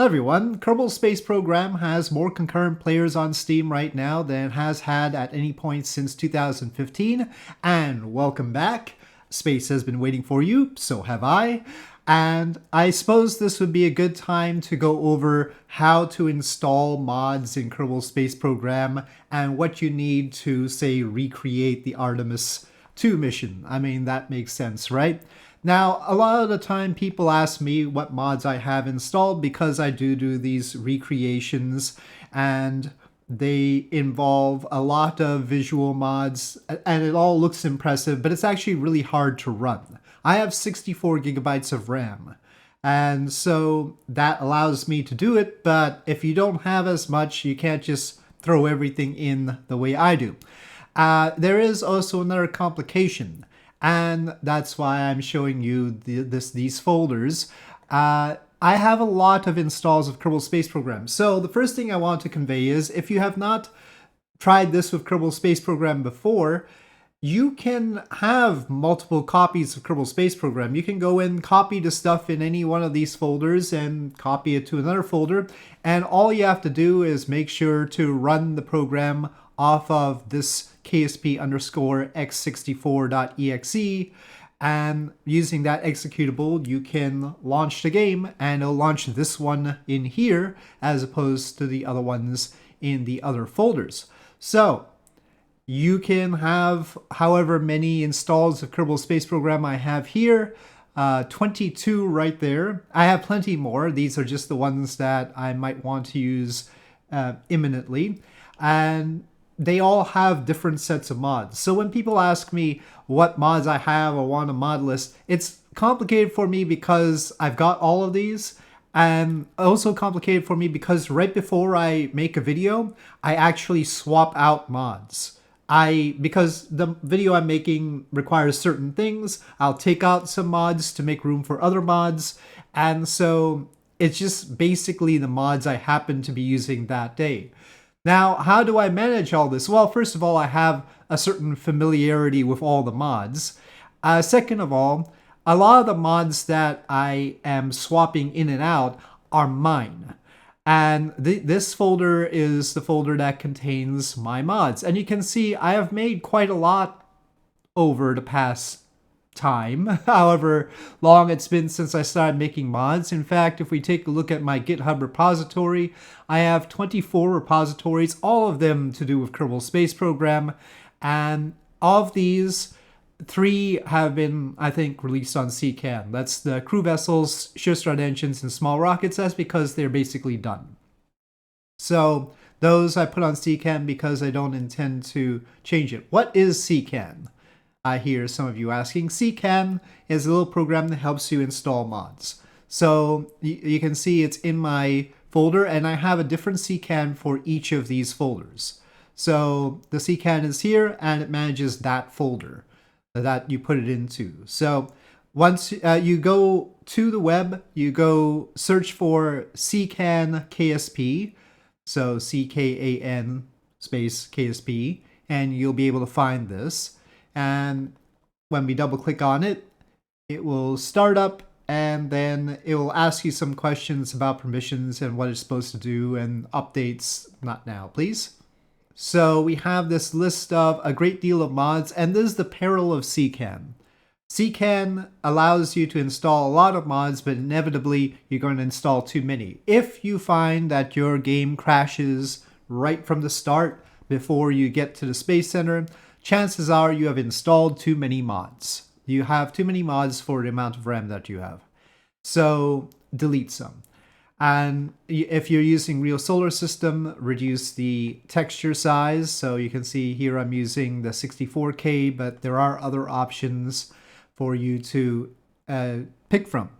Hello everyone, Kerbal Space Program has more concurrent players on Steam right now than it has had at any point since 2015, and welcome back. Space has been waiting for you, so have I, and I suppose this would be a good time to go over how to install mods in Kerbal Space Program and what you need to, say, recreate the Artemis II mission. I mean, that makes sense, right? Now, a lot of the time people ask me what mods I have installed because I do these recreations and they involve a lot of visual mods and it all looks impressive, but it's actually really hard to run. I have 64 gigabytes of RAM and so that allows me to do it, but if you don't have as much, you can't just throw everything in the way I do. There is also another complication. And that's why I'm showing you these folders. I have a lot of installs of Kerbal Space Program. So the first thing I want to convey is if you have not tried this with Kerbal Space Program before, you can have multiple copies of Kerbal Space Program. You can go in, copy the stuff in any one of these folders and copy it to another folder. And all you have to do is make sure to run the program off of this KSP_x64.exe, and using that executable you can launch the game and it'll launch this one in here as opposed to the other ones in the other folders. So you can have however many installs of Kerbal Space Program I have here, 22 right there. I have plenty more. These are just the ones that I might want to use imminently, and they all have different sets of mods. So when people ask me what mods I have or want a mod list, it's complicated for me because I've got all of these, and also complicated for me because right before I make a video, I actually swap out mods. Because the video I'm making requires certain things, I'll take out some mods to make room for other mods, and so it's just basically the mods I happen to be using that day. Now, how do I manage all this? Well, first of all, I have a certain familiarity with all the mods. Second of all, a lot of the mods that I am swapping in and out are mine. And this folder is the folder that contains my mods. And you can see I have made quite a lot over the past time, however long it's been since I started making mods. In fact, if we take a look at my GitHub repository, I have 24 repositories, all of them to do with Kerbal Space Program, and of these, 3 have been, I think, released on CKAN. That's the crew vessels, sheer strut engines, and small rockets. That's because they're basically done. So those I put on CKAN because I don't intend to change it. What is CKAN? I hear some of you asking. CKAN is a little program that helps you install mods. So you can see it's in my folder, and I have a different CKAN for each of these folders. So the CKAN is here, and it manages that folder that you put it into. So once you go to the web, you go search for CKAN KSP, so CKAN space KSP, and you'll be able to find this. And when we double click on it, it will start up, and then it will ask you some questions about permissions and what it's supposed to do and updates. Not now, please. So we have this list of a great deal of mods, and this is the peril of CKAN. CKAN allows you to install a lot of mods, but inevitably you're going to install too many. If you find that your game crashes right from the start before you get to the Space Center, chances are you have installed too many mods. You have too many mods for the amount of RAM that you have. So delete some. And if you're using Real Solar System, reduce the texture size. So you can see here I'm using the 64K, but there are other options for you to pick from.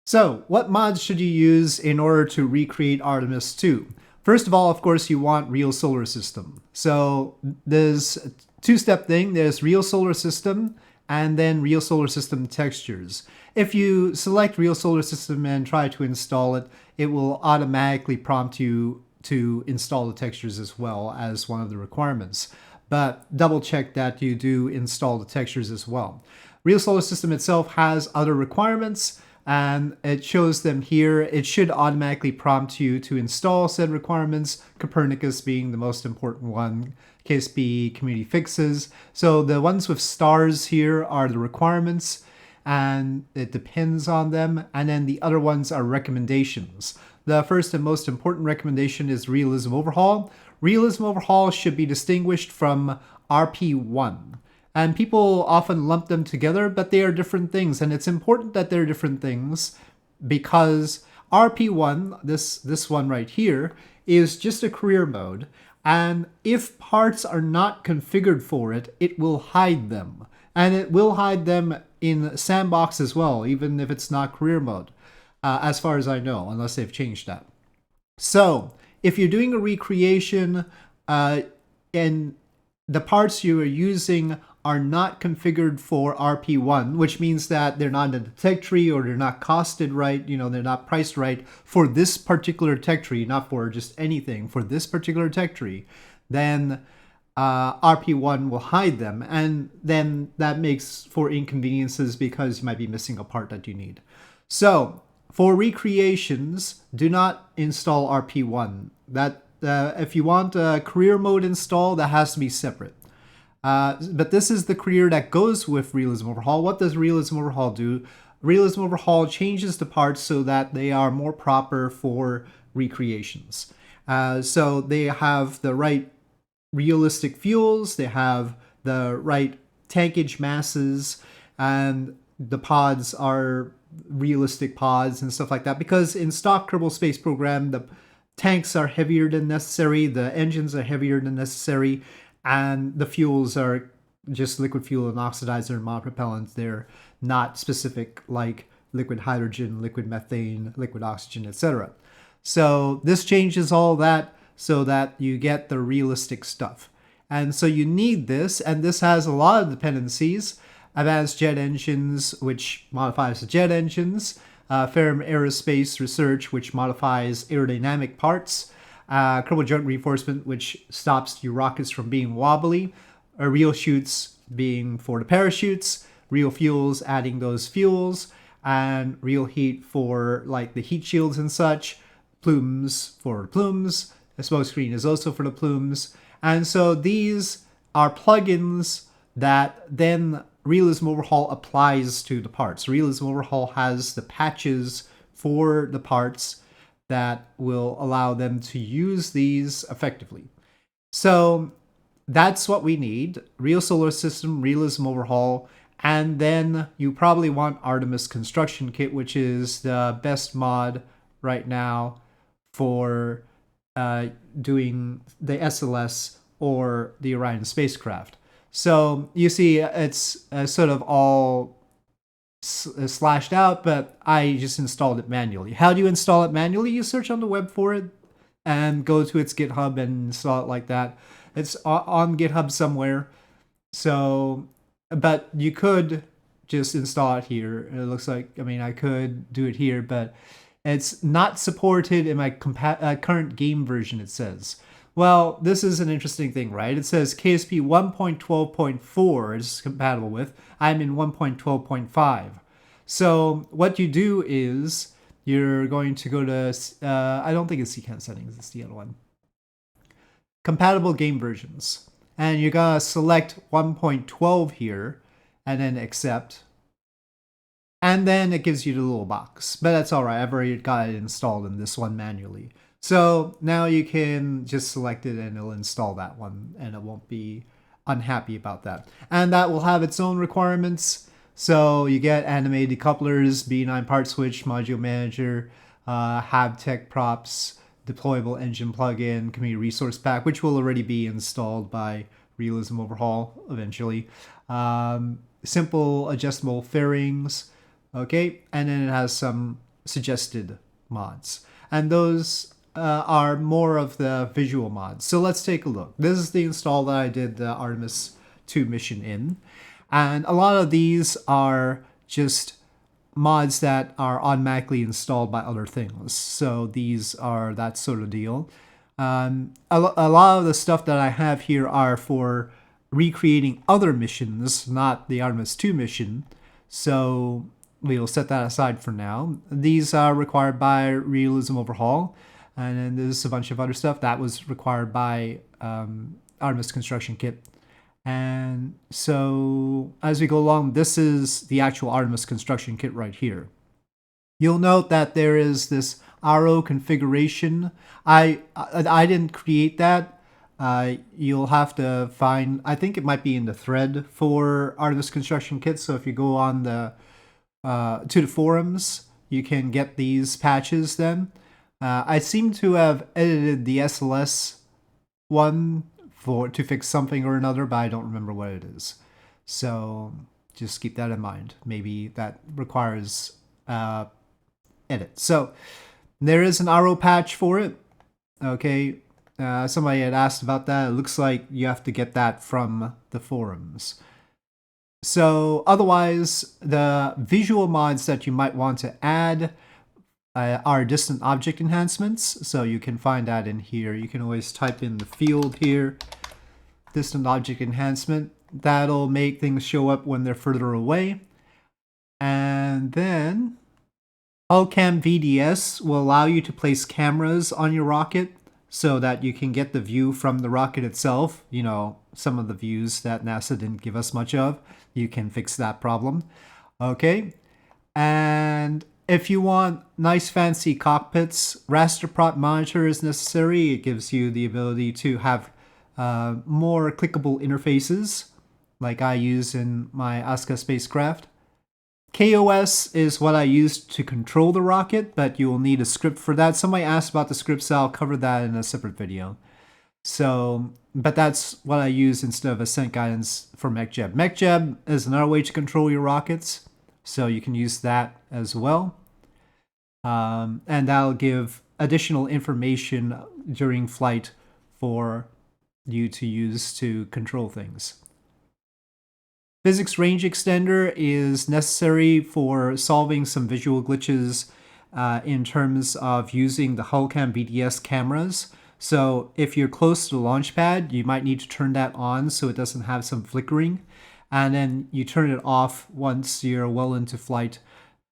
So what mods should you use in order to recreate Artemis II? First of all, of course, you want Real Solar System. So there's a two-step thing. There's Real Solar System and then Real Solar System textures. If you select Real Solar System and try to install it, it will automatically prompt you to install the textures as well as one of the requirements. But double check that you do install the textures as well. Real Solar System itself has other requirements. and it shows them here. It should automatically prompt you to install said requirements, Copernicus being the most important one, KSP community fixes. So the ones with stars here are the requirements, and it depends on them, and then the other ones are recommendations. The first and most important recommendation is realism overhaul. Realism overhaul should be distinguished from RP1. And people often lump them together, but they are different things. And it's important that they're different things because RP1, this one right here, is just a career mode. And if parts are not configured for it, it will hide them. And it will hide them in sandbox as well, even if it's not career mode, as far as I know, unless they've changed that. So if you're doing a recreation and the parts you are using are not configured for RP1, which means that they're not in the tech tree or they're not costed right, they're not priced right for this particular tech tree, not for just anything, for this particular tech tree, then RP1 will hide them. And then that makes for inconveniences because you might be missing a part that you need. So for recreations, do not install RP1. If you want a career mode install, that has to be separate. But this is the career that goes with Realism Overhaul. What does Realism Overhaul do? Realism Overhaul changes the parts so that they are more proper for recreations. So they have the right realistic fuels, they have the right tankage masses, and the pods are realistic pods and stuff like that. Because in stock Kerbal Space Program, the tanks are heavier than necessary, the engines are heavier than necessary, and the fuels are just liquid fuel and oxidizer and monopropellant. They're not specific like liquid hydrogen, liquid methane, liquid oxygen, etc. So this changes all that so that you get the realistic stuff. And so you need this, and this has a lot of dependencies. Advanced jet engines, which modifies the jet engines. Ferrum Aerospace Research, which modifies aerodynamic parts. Kerbal Joint Reinforcement, which stops your rockets from being wobbly. Real chutes being for the parachutes. Real fuels, adding those fuels. And real heat for like the heat shields and such. Plumes for the plumes. The smoke screen is also for the plumes. And so these are plugins that then Realism Overhaul applies to the parts. Realism Overhaul has the patches for the parts that will allow them to use these effectively. So that's what we need. Real Solar System, Realism Overhaul, and then you probably want Artemis Construction Kit, which is the best mod right now for doing the SLS or the Orion spacecraft. So you see it's sort of all slashed out, but I just installed it manually. How do you install it manually? You search on the web for it and go to its GitHub and install it like that. It's on GitHub somewhere. So, but you could just install it here. It looks like, I could do it here, but it's not supported in my current game version, it says. Well, this is an interesting thing, right? It says KSP 1.12.4 is compatible with. I'm in 1.12.5. So what you do is you're going to go to, I don't think it's CKAN settings, it's the other one. Compatible game versions. And you're going to select 1.12 here and then accept. And then it gives you the little box. But that's all right. I've already got it installed in this one manually. So now you can just select it and it'll install that one and it won't be unhappy about that. And that will have its own requirements. So you get animated decouplers, B9 part switch, module manager, HabTech props, deployable engine plugin, community resource pack, which will already be installed by Realism Overhaul eventually. Simple adjustable fairings, okay, and then it has some suggested mods. And those are more of the visual mods. So let's take a look. This is the install that I did the Artemis II mission in. And a lot of these are just mods that are automatically installed by other things. So these are that sort of deal. A lot of the stuff that I have here are for recreating other missions, not the Artemis II mission. So we'll set that aside for now. These are required by Realism Overhaul, and then there's a bunch of other stuff that was required by Artemis Construction Kit. And so as we go along, this is the actual Artemis Construction Kit right here. You'll note that there is this RO configuration. I didn't create that. You'll have to find, I think it might be in the thread for Artemis Construction Kit. So if you go on the to the forums, you can get these patches then. I seem to have edited the SLS one to fix something or another, but I don't remember what it is. So just keep that in mind. Maybe that requires edit. So there is an RO patch for it. Okay, somebody had asked about that. It looks like you have to get that from the forums. So otherwise, the visual mods that you might want to add are distant object enhancements. So you can find that in here. You can always type in the field here, distant object enhancement. That'll make things show up when they're further away. And then KSP VDS will allow you to place cameras on your rocket so that you can get the view from the rocket itself. You know, some of the views that NASA didn't give us much of. You can fix that problem. Okay. And if you want nice fancy cockpits, raster prop monitor is necessary. It gives you the ability to have more clickable interfaces like I use in my Aska spacecraft. KOS is what I use to control the rocket, but you will need a script for that. Somebody asked about the script, so I'll cover that in a separate video. So, but that's what I use instead of ascent guidance for MechJeb. MechJeb is another way to control your rockets, so you can use that as well. And that'll give additional information during flight for you to use to control things. Physics range extender is necessary for solving some visual glitches in terms of using the KSP BDS cameras. So if you're close to the launch pad, you might need to turn that on so it doesn't have some flickering. And then you turn it off once you're well into flight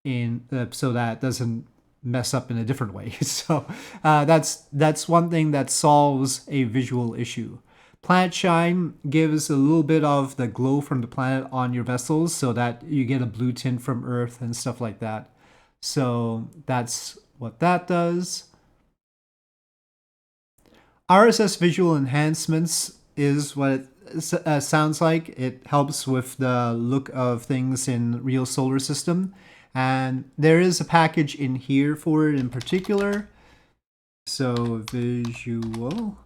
so that it doesn't mess up in a different way. So that's one thing that solves a visual issue. Planet Shine gives a little bit of the glow from the planet on your vessels so that you get a blue tint from Earth and stuff like that. So that's what that does. RSS visual enhancements is what it sounds like. It helps with the look of things in real solar system. And there is a package in here for it in particular. So visual.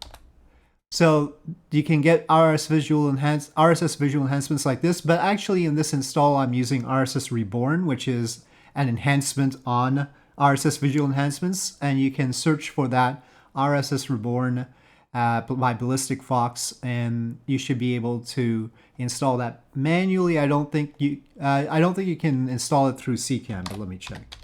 So you can get RSS visual enhancements like this, but actually in this install I'm using RSS Reborn, which is an enhancement on RSS visual enhancements, and you can search for that RSS Reborn by Ballistic Fox, and you should be able to install that manually. I don't think you can install it through CKAN, but let me check.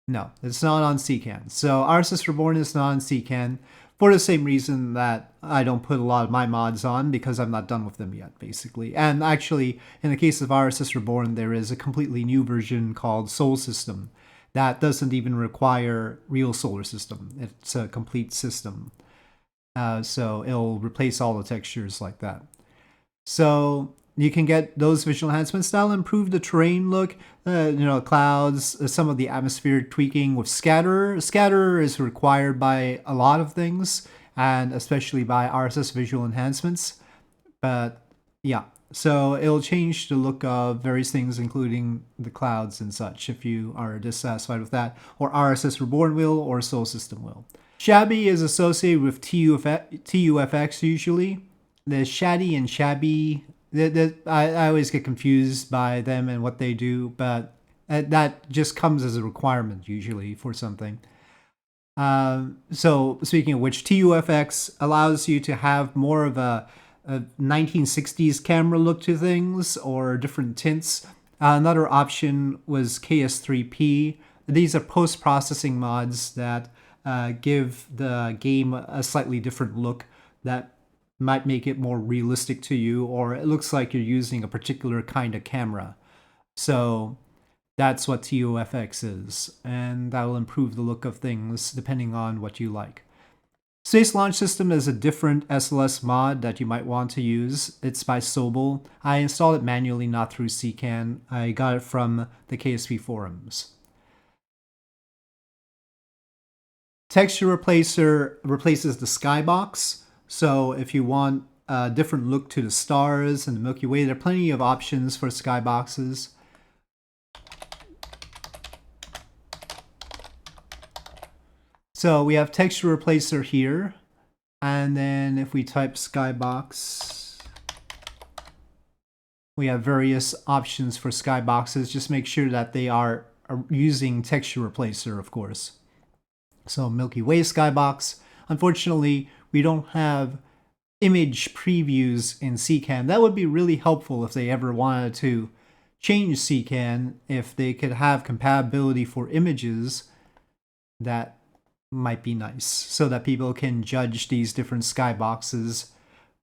No, it's not on CKAN. So RSS Reborn is not on CKAN. For the same reason that I don't put a lot of my mods on, because I'm not done with them yet, basically. And actually, in the case of RSS Reborn, there is a completely new version called Sol System that doesn't even require real solar system. It's a complete system. So it'll replace all the textures like that. So you can get those visual enhancements. That'll improve the terrain look, clouds, some of the atmospheric tweaking with scatter. Scatter is required by a lot of things, and especially by RSS visual enhancements. But yeah, so it'll change the look of various things, including the clouds and such, if you are dissatisfied with that, or RSS Reborn will, or Sol System will. Shabby is associated with TUFX usually. The Shaddy and Shabby, I always get confused by them and what they do, but that just comes as a requirement usually for something. So speaking of which, TUFX allows you to have more of a 1960s camera look to things, or different tints. Another option was KS3P. These are post-processing mods that give the game a slightly different look that might make it more realistic to you, or it looks like you're using a particular kind of camera. So That's what TOFX is, and that will improve the look of things depending on what you like. Space Launch System is a different SLS mod that you might want to use. It's by Sobel. I installed it manually, not through CKAN. I got it from the KSP forums. Texture Replacer replaces the skybox. So if you want a different look to the stars and the Milky Way, there are plenty of options for skyboxes. So we have Texture Replacer here. And then if we type skybox, we have various options for skyboxes. Just make sure that they are using Texture Replacer, of course. So Milky Way skybox. Unfortunately, we don't have image previews in CKAN. That would be really helpful if they ever wanted to change CKAN. If they could have compatibility for images, that might be nice, so that people can judge these different skyboxes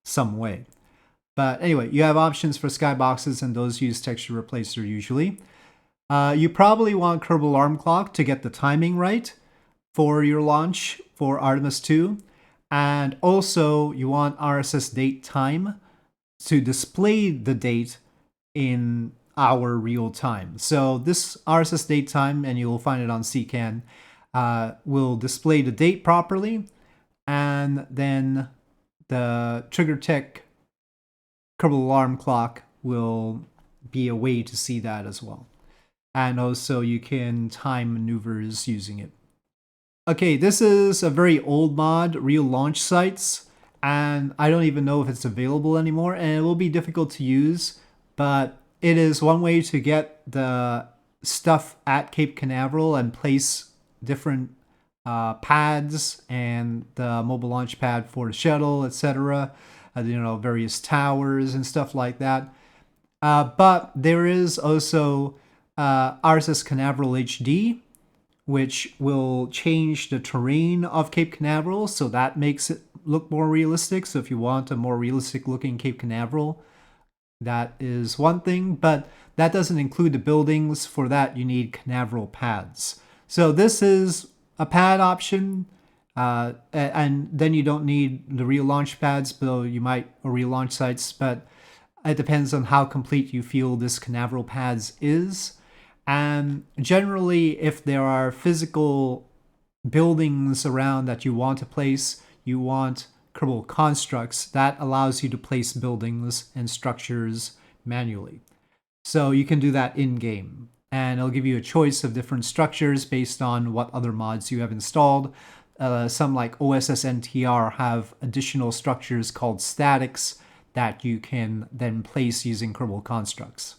some way. But anyway, you have options for skyboxes, and those use Texture Replacer usually. You probably want Kerbal Alarm Clock to get the timing right for your launch for Artemis II. And also you want RSS date time to display the date in our real time. So this RSS date time, and you'll find it on CKAN, will display the date properly, and then the TriggerTech Kerbal Alarm Clock will be a way to see that as well. And also you can time maneuvers using it. Okay, this is a very old mod, Real Launch Sites, and I don't even know if it's available anymore, and it will be difficult to use, but it is one way to get the stuff at Cape Canaveral and place different pads and the mobile launch pad for the shuttle, etc. Various towers and stuff like that. But there is also RSS Canaveral HD, which will change the terrain of Cape Canaveral, so that makes it look more realistic. So if you want a more realistic looking Cape Canaveral, that is one thing, but that doesn't include the buildings. For that, you need Canaveral pads. So this is a pad option, and then you don't need the real launch pads, though you might, or real launch sites, but it depends on how complete you feel this Canaveral pads is. And generally, if there are physical buildings around that you want to place, you want Kerbal constructs. That allows you to place buildings and structures manually. So you can do that in-game, and it'll give you a choice of different structures based on what other mods you have installed. Some like OSS/NTR have additional structures called statics that you can then place using Kerbal constructs.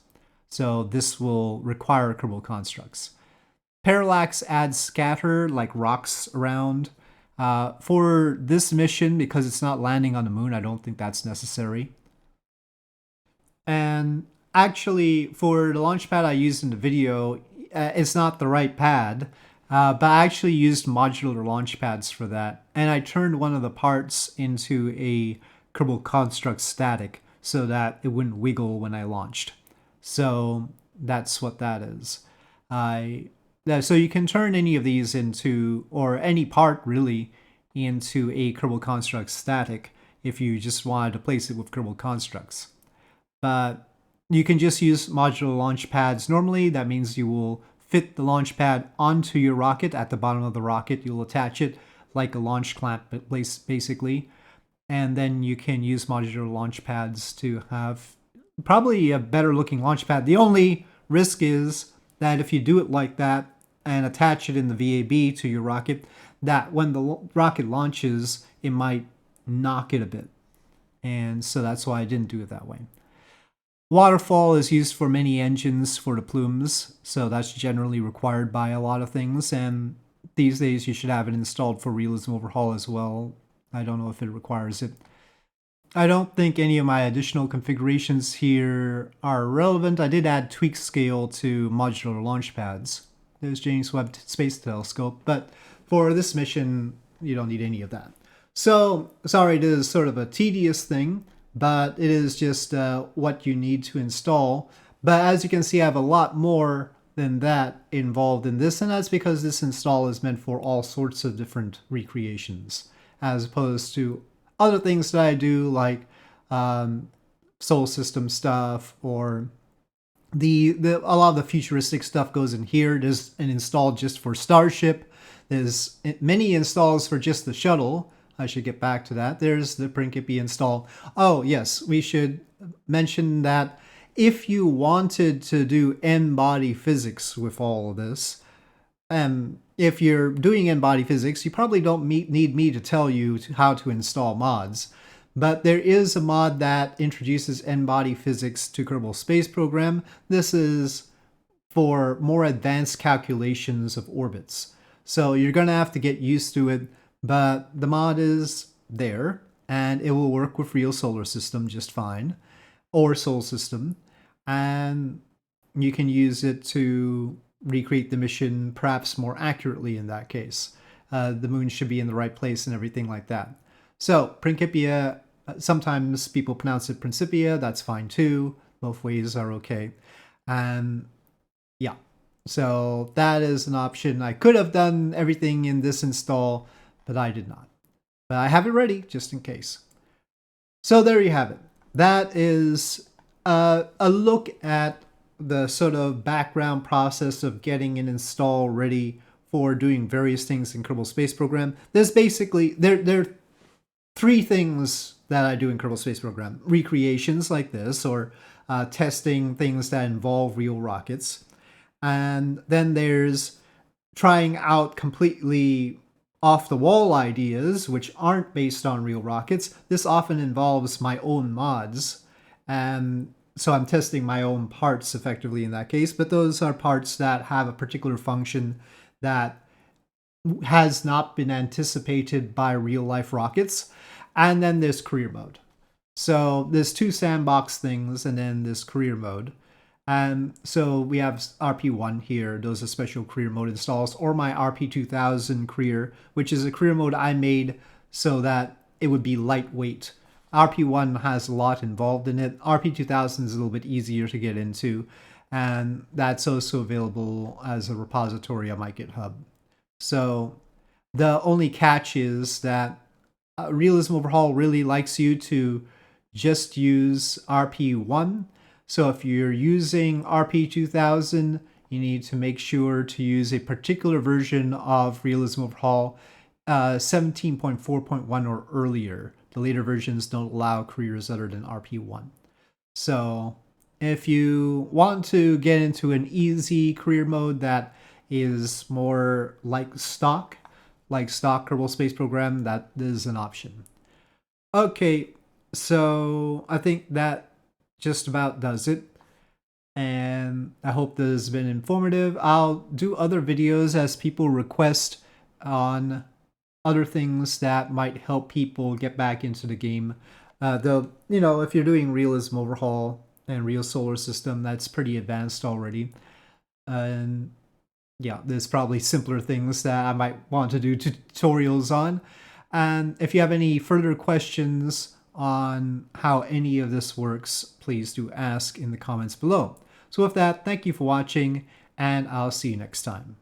So this will require Kerbal constructs. Parallax adds scatter, like rocks around. For this mission, because it's not landing on the moon, I don't think that's necessary. And actually, for the launch pad I used in the video, it's not the right pad, but I actually used modular launch pads for that. And I turned one of the parts into a Kerbal construct static so that it wouldn't wiggle when I launched. So that's what that is. So you can turn any of these into, or any part really, into a Kerbal construct static if you just wanted to place it with Kerbal constructs. But you can just use modular launch pads. Normally, that means you will fit the launch pad onto your rocket. At the bottom of the rocket, you'll attach it like a launch clamp, basically. And then you can use modular launch pads to have probably a better looking launch pad. The only risk is that if you do it like that and attach it in the VAB to your rocket, that when the rocket launches, it might knock it a bit. And so that's why I didn't do it that way. Waterfall is used for many engines for the plumes, so that's generally required by a lot of things, and these days you should have it installed for Realism Overhaul as well. I don't know if it requires it. I don't think any of my additional configurations here are relevant. I did add tweak scale to modular launch pads. There's James Webb Space Telescope, but for this mission, you don't need any of that. So, sorry, it is sort of a tedious thing, but it is just what you need to install. But as you can see, I have a lot more than that involved in this, and that's because this install is meant for all sorts of different recreations, as opposed to other things that I do, like solar system stuff, or a lot of the futuristic stuff goes in here. There's an install just for Starship. There's many installs for just the shuttle. I should get back to that. There's the Principia install. Oh yes, we should mention that if you wanted to do n-body physics with all of this, if you're doing n-body physics, you probably don't need me to tell you how to install mods. But there is a mod that introduces n-body physics to Kerbal Space Program. This is for more advanced calculations of orbits. So you're going to have to get used to it, but the mod is there, and it will work with real solar system just fine, or Sol system, and you can use it to recreate the mission perhaps more accurately in that case. The moon should be in the right place and everything like that. So Principia, sometimes people pronounce it Principia, that's fine too. Both ways are okay. And yeah, so that is an option. I could have done everything in this install, but I did not. But I have it ready just in case. So there you have it. That is a look at the sort of background process of getting an install ready for doing various things in Kerbal Space Program. There's basically, there are three things that I do in Kerbal Space Program. Recreations like this, or testing things that involve real rockets. And then there's trying out completely off-the-wall ideas, which aren't based on real rockets. This often involves my own mods, and so I'm testing my own parts effectively in that case, but those are parts that have a particular function that has not been anticipated by real-life rockets. And then there's career mode. So there's two sandbox things, and then this career mode. And so we have RP1 here, those are special career mode installs, or my RP2000 career, which is a career mode I made so that it would be lightweight. RP1 has a lot involved in it. RP2000 is a little bit easier to get into, and that's also available as a repository on my GitHub. So the only catch is that Realism Overhaul really likes you to just use RP1. So if you're using RP2000, you need to make sure to use a particular version of Realism Overhaul, 17.4.1 or earlier. The later versions don't allow careers other than RP1. So if you want to get into an easy career mode that is more like stock Kerbal Space Program, that is an option. Okay, so I think that just about does it. And I hope this has been informative. I'll do other videos as people request on other things that might help people get back into the game. Though, you know, if you're doing Realism Overhaul and Real Solar System, that's pretty advanced already. And yeah, there's probably simpler things that I might want to do tutorials on. And if you have any further questions on how any of this works, please do ask in the comments below. So with that, thank you for watching, and I'll see you next time.